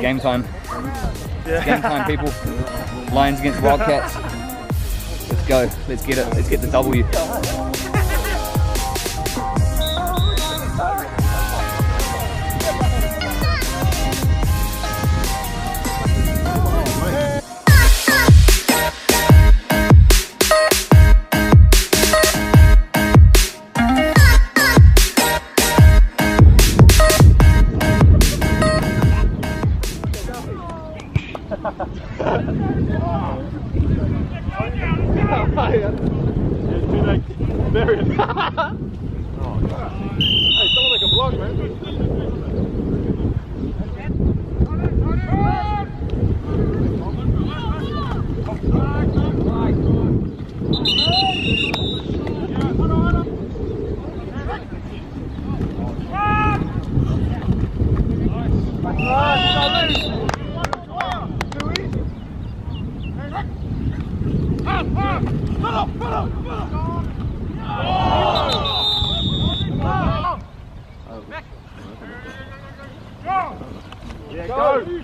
game time. It's game time, people. Lions against Wildcats. Let's go. Let's get it. Let's get the W.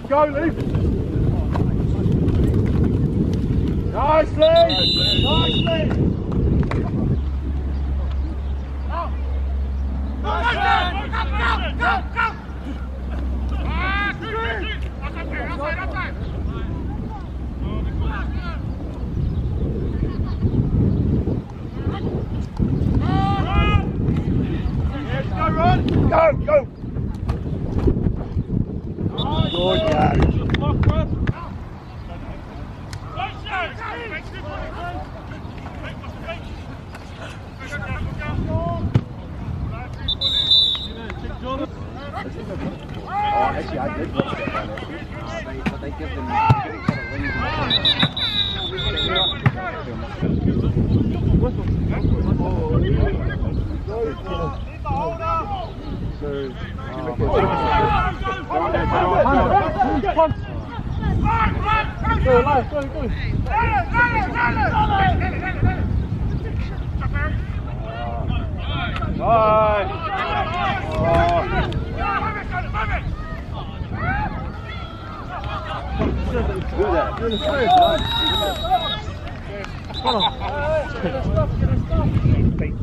Go, Luke! Nicely! Nicely! Go, go! Good, yeah. Actually, I did watch that one, but they give them kind of rings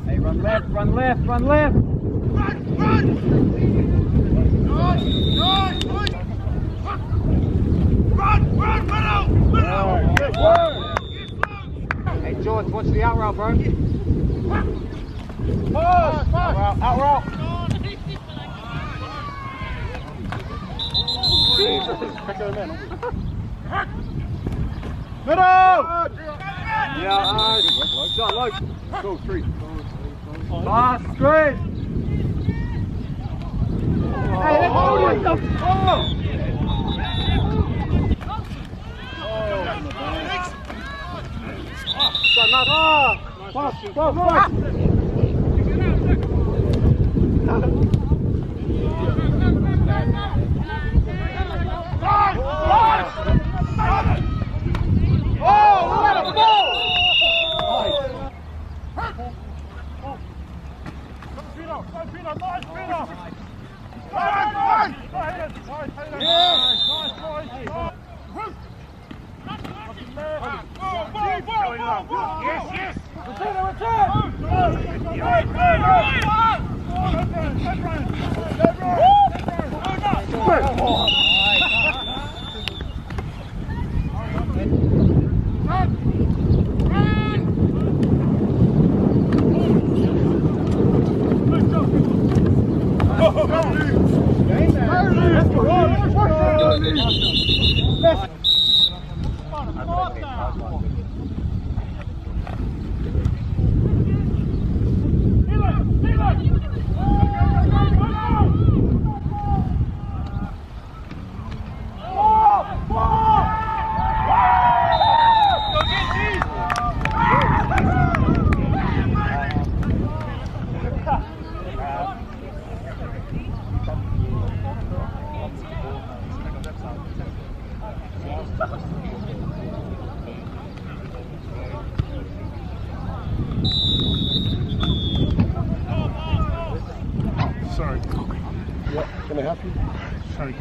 Hey, run left, run left, run left. Hey, George, watch the out route, bro. Out route. Middle! Yeah, shot low. Go, three. Last straight. Hey, let's go.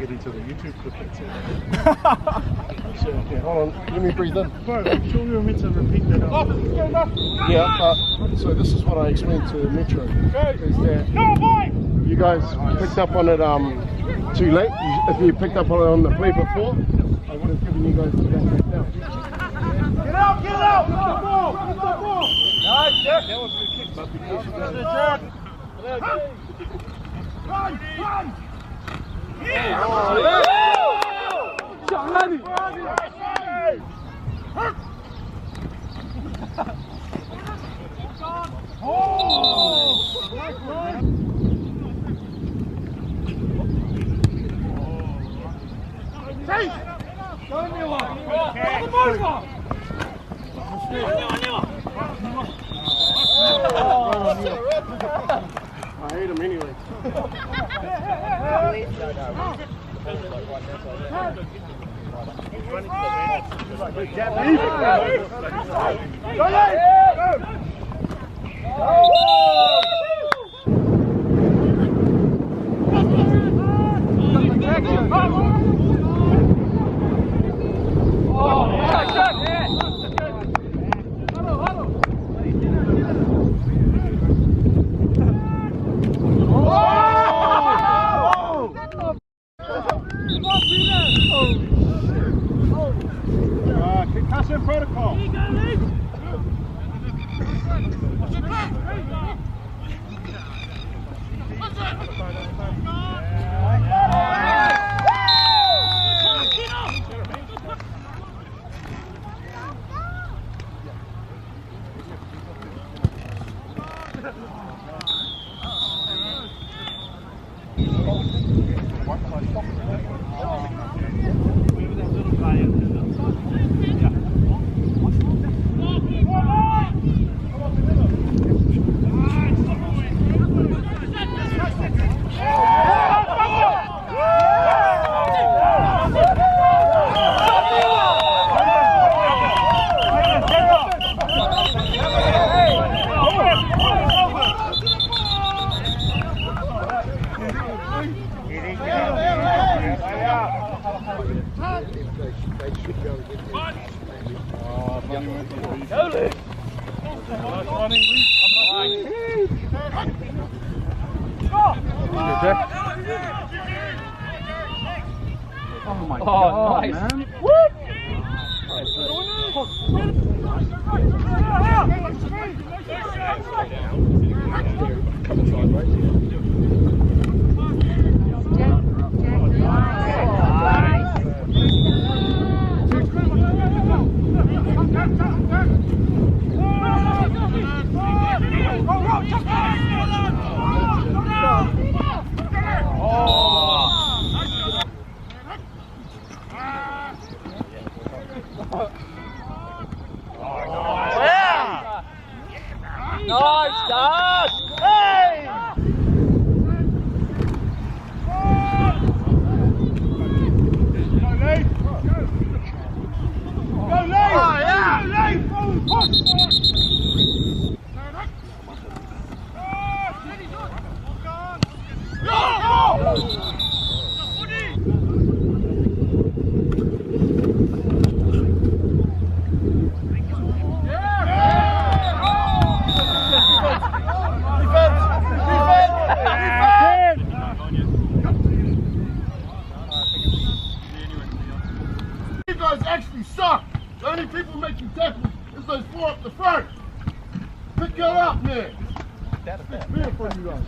get into the YouTube clip. That's it. Okay, hold on. Let me breathe in. Bro, I'm sure we were meant to repeat that. Yeah, so this is what I explained to Metro. Is that you guys picked up on it too late. If you picked up on it on the play before, I would have given you guys the game back down. Get out! Get the ball! Get the ball! Nice, Jeff. That was a good kick. But because you got Run! Yeah! I hate him anyway. Concussion protocol. Oh my God, nice. Man. Nice, Dad! Hey! Go, Lee! Go, Lee! Oh, yeah! Go, Lee! Push! You guys actually suck. The only people making tackles is those four up the front. Pick it up, man. It's beer for you guys.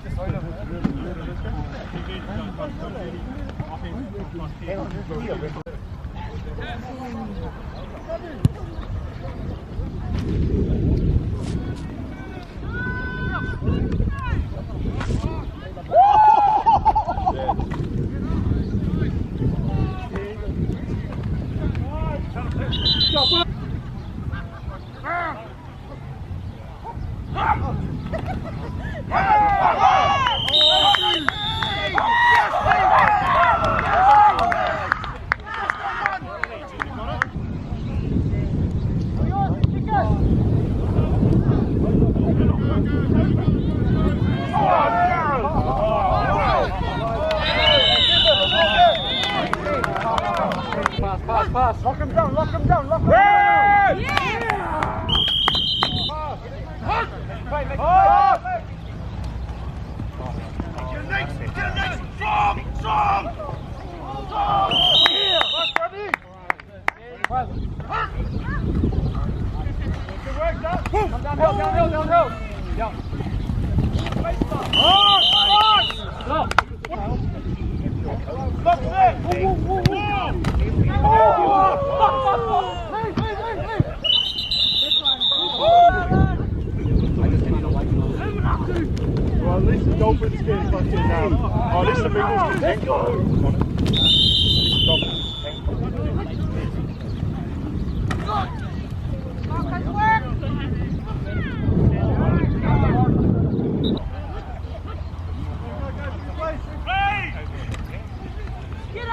Pass. Lock him down. Lock him down. Yeah! Strong! Downhill. Well, at least the Dolphins get fucking at least the Bengals can tank. Get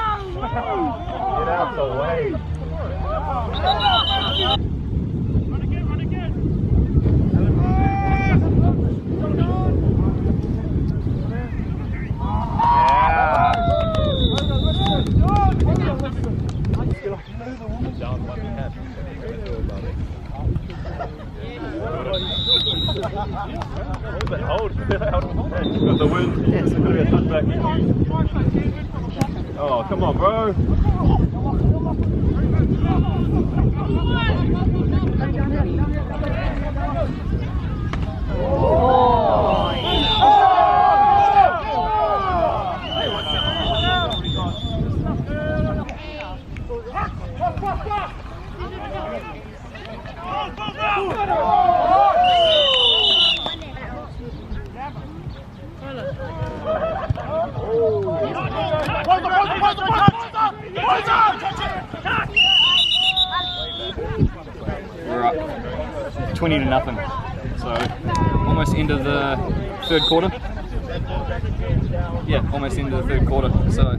out the way. Run again. The wind. Yes, it's going to be a touchback. Oh, come on, bro. We're up 20-0, so almost end of the third quarter. Yeah, almost end of the third quarter, so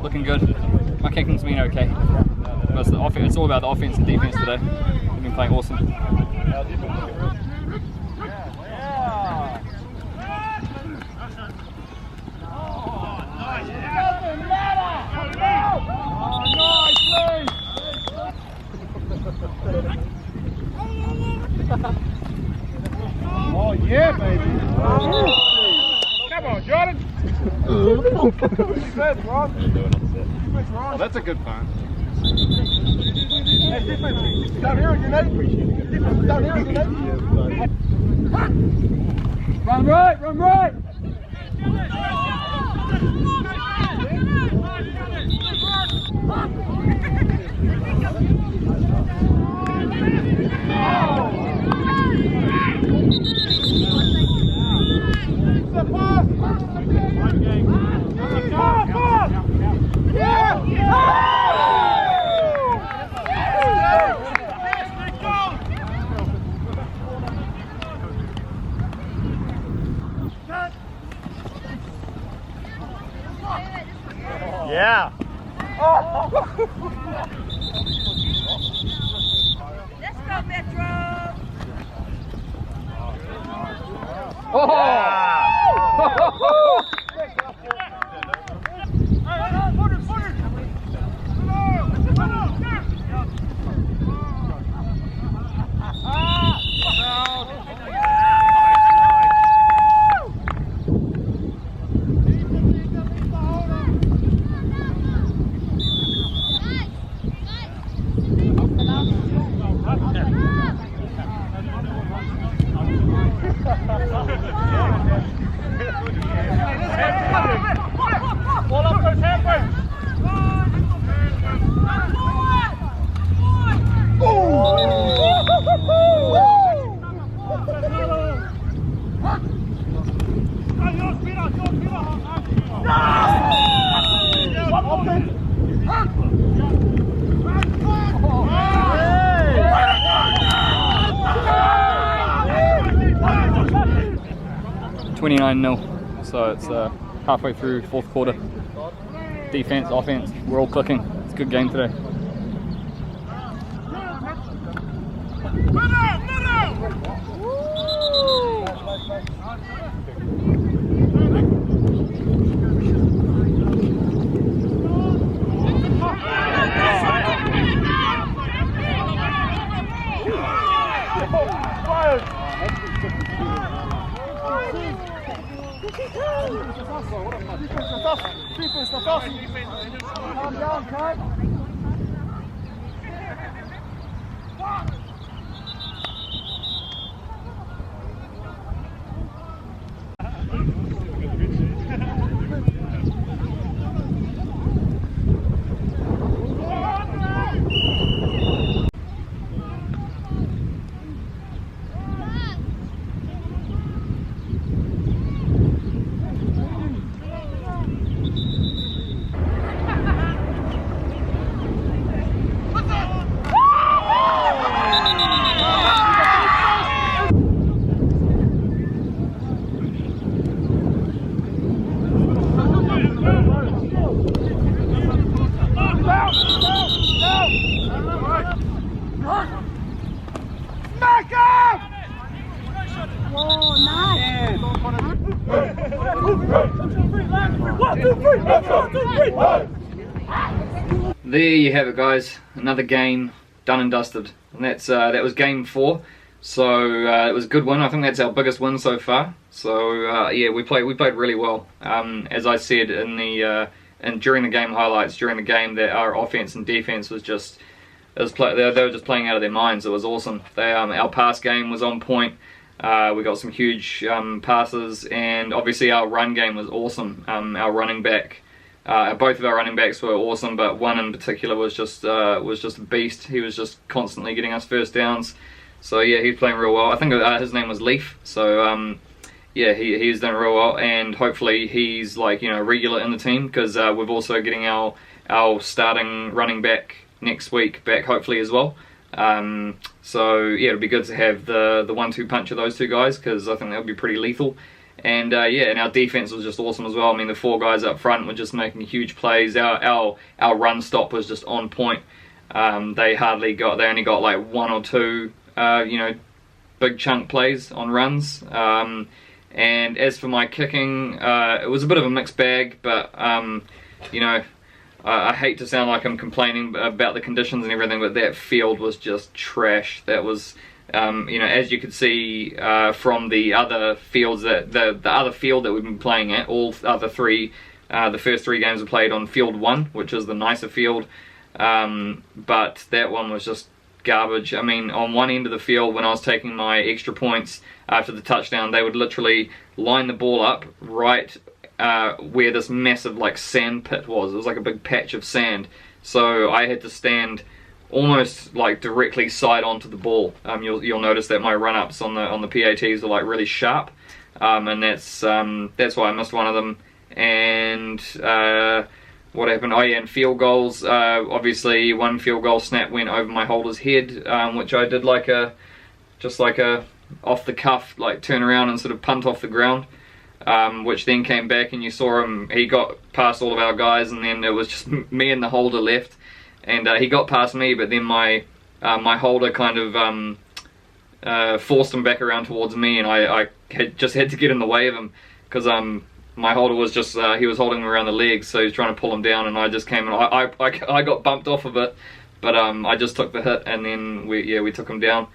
looking good. My kicking's been okay, but it's all about the offense and defense today. We've been playing awesome. Oh yeah, baby. Come on, Jordan. Defense, Ron. Oh, that's a good punt. Hey, defense. Down here, you know. Down here, you know. Run right. Yeah. Let's go, Metro. Oh! Ball up goes halfway. So it's halfway through fourth quarter. Defense, offense, we're all clicking. It's a good game today. There you have it, guys. Another game done and dusted, and that was game 4. So it was a good win. I think that's our biggest win so far. So yeah, we played really well. As I said in the and during the game highlights during the game, that our offense and defense was just they were just playing out of their minds. It was awesome. Our pass game was on point. We got some huge passes, and obviously our run game was awesome. Our running back. Both of our running backs were awesome, but one in particular was just a beast. He was just constantly getting us first downs. So yeah, he's playing real well. I think his name was Leaf. So yeah, he's done real well, and hopefully he's regular in the team, because we're also getting our starting running back next week back hopefully as well. So yeah, it'll be good to have the 1-2 punch of those two guys, because I think that would be pretty lethal. And yeah, and our defense was just awesome as well. I mean, the 4 guys up front were just making huge plays. Our run stop was just on point. They only got like 1 or 2 big chunk plays on runs. And as for my kicking, it was a bit of a mixed bag, but I hate to sound like I'm complaining about the conditions and everything, but that field was just trash. That was as you could see from the other fields, the other field that we've been playing at, all other 3, the first 3 games were played on field 1, which is the nicer field, but that one was just garbage. I mean, on one end of the field, when I was taking my extra points after the touchdown, they would literally line the ball up right where this massive sand pit was. It was like a big patch of sand, so I had to stand almost directly side onto the ball. You'll notice that my run-ups on the PATs are really sharp, and that's why I missed one of them. And what happened? Oh yeah, and field goals. Obviously, one field goal snap went over my holder's head, which I did just like a off the cuff turn around and sort of punt off the ground. Which then came back, and you saw him. He got past all of our guys, and then it was just me and the holder left. And he got past me, but then my holder kind of forced him back around towards me, and I had to get in the way of him, because my holder was just he was holding him around the legs, so he was trying to pull him down, and I just came and I got bumped off a bit, but I just took the hit, and then we took him down.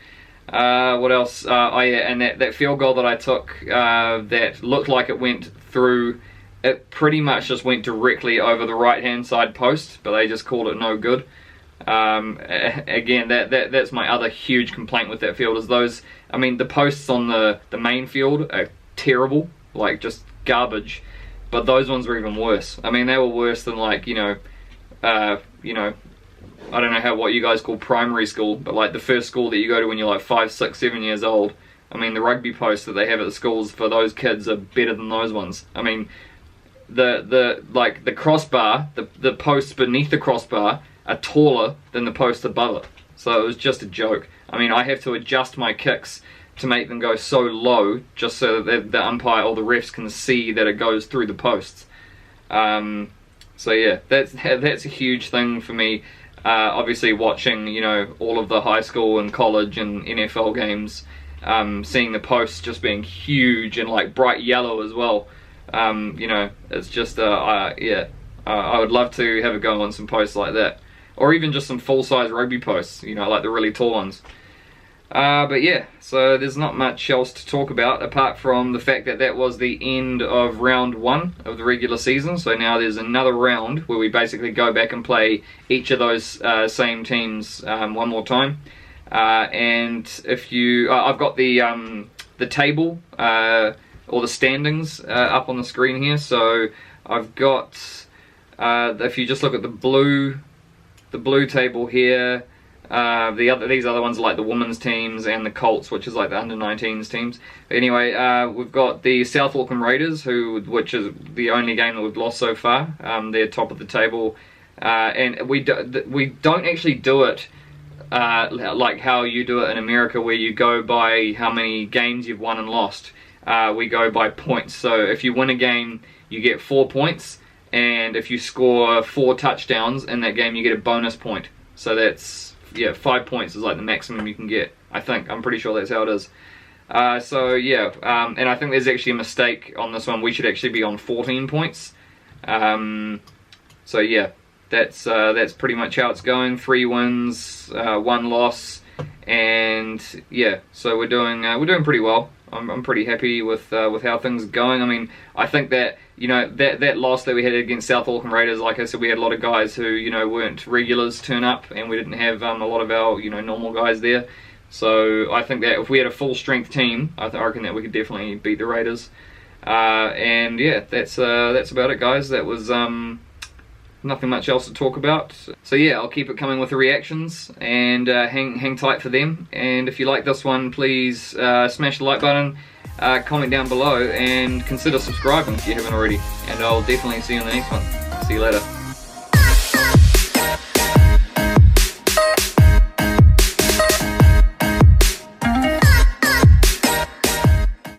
What else? Oh yeah, and that field goal that I took that looked like it went through. It pretty much just went directly over the right-hand side post, but they just called it no good. Again, that's my other huge complaint with that field, is those. I mean, the posts on the main field are terrible, just garbage. But those ones were even worse. I mean, they were worse than I don't know what you guys call primary school, but the first school that you go to when you're 5, 6, 7 years old. I mean, the rugby posts that they have at the schools for those kids are better than those ones. I mean, the crossbar, the posts beneath the crossbar are taller than the posts above it. So it was just a joke. I mean, I have to adjust my kicks to make them go so low, just so that the umpire or the refs can see that it goes through the posts. So yeah, that's a huge thing for me. Obviously, watching all of the high school and college and NFL games, seeing the posts just being huge and bright yellow as well. It's just yeah. I would love to have a go on some posts like that, or even just some full-size rugby posts. The really tall ones. But yeah, so there's not much else to talk about apart from the fact that that was the end of round 1 of the regular season. So now there's another round where we basically go back and play each of those same teams one more time. And if you, I've got the table or the standings up on the screen here. So I've got, if you just look at the blue table here. These other ones are like the women's teams and the Colts, which is like the under-19s teams. But anyway, we've got the South Auckland Raiders, which is the only game that we've lost so far. They're top of the table, and we don't actually do it like how you do it in America, where you go by how many games you've won and lost. We go by points. So if you win a game, you get 4 points, and if you score 4 touchdowns in that game, you get a bonus point. So that's, yeah, 5 points is like the maximum you can get. I'm pretty sure that's how it is. So yeah, and I think there's actually a mistake on this one. We should actually be on 14 points. So yeah, that's pretty much how it's going. 3 wins, 1 loss, and yeah, so we're doing pretty well. I'm pretty happy with how things are going. I mean, I think that, you know, that loss that we had against South Auckland Raiders, like I said, we had a lot of guys who, you know, weren't regulars turn up, and we didn't have a lot of our, you know, normal guys there. So I think that if we had a full strength team, I reckon that we could definitely beat the Raiders. And yeah, that's about it, guys. That was nothing much else to talk about. So yeah, I'll keep it coming with the reactions, and hang tight for them. And if you like this one, please smash the like button, comment down below, and consider subscribing if you haven't already. And I'll definitely see you in the next one. See you later.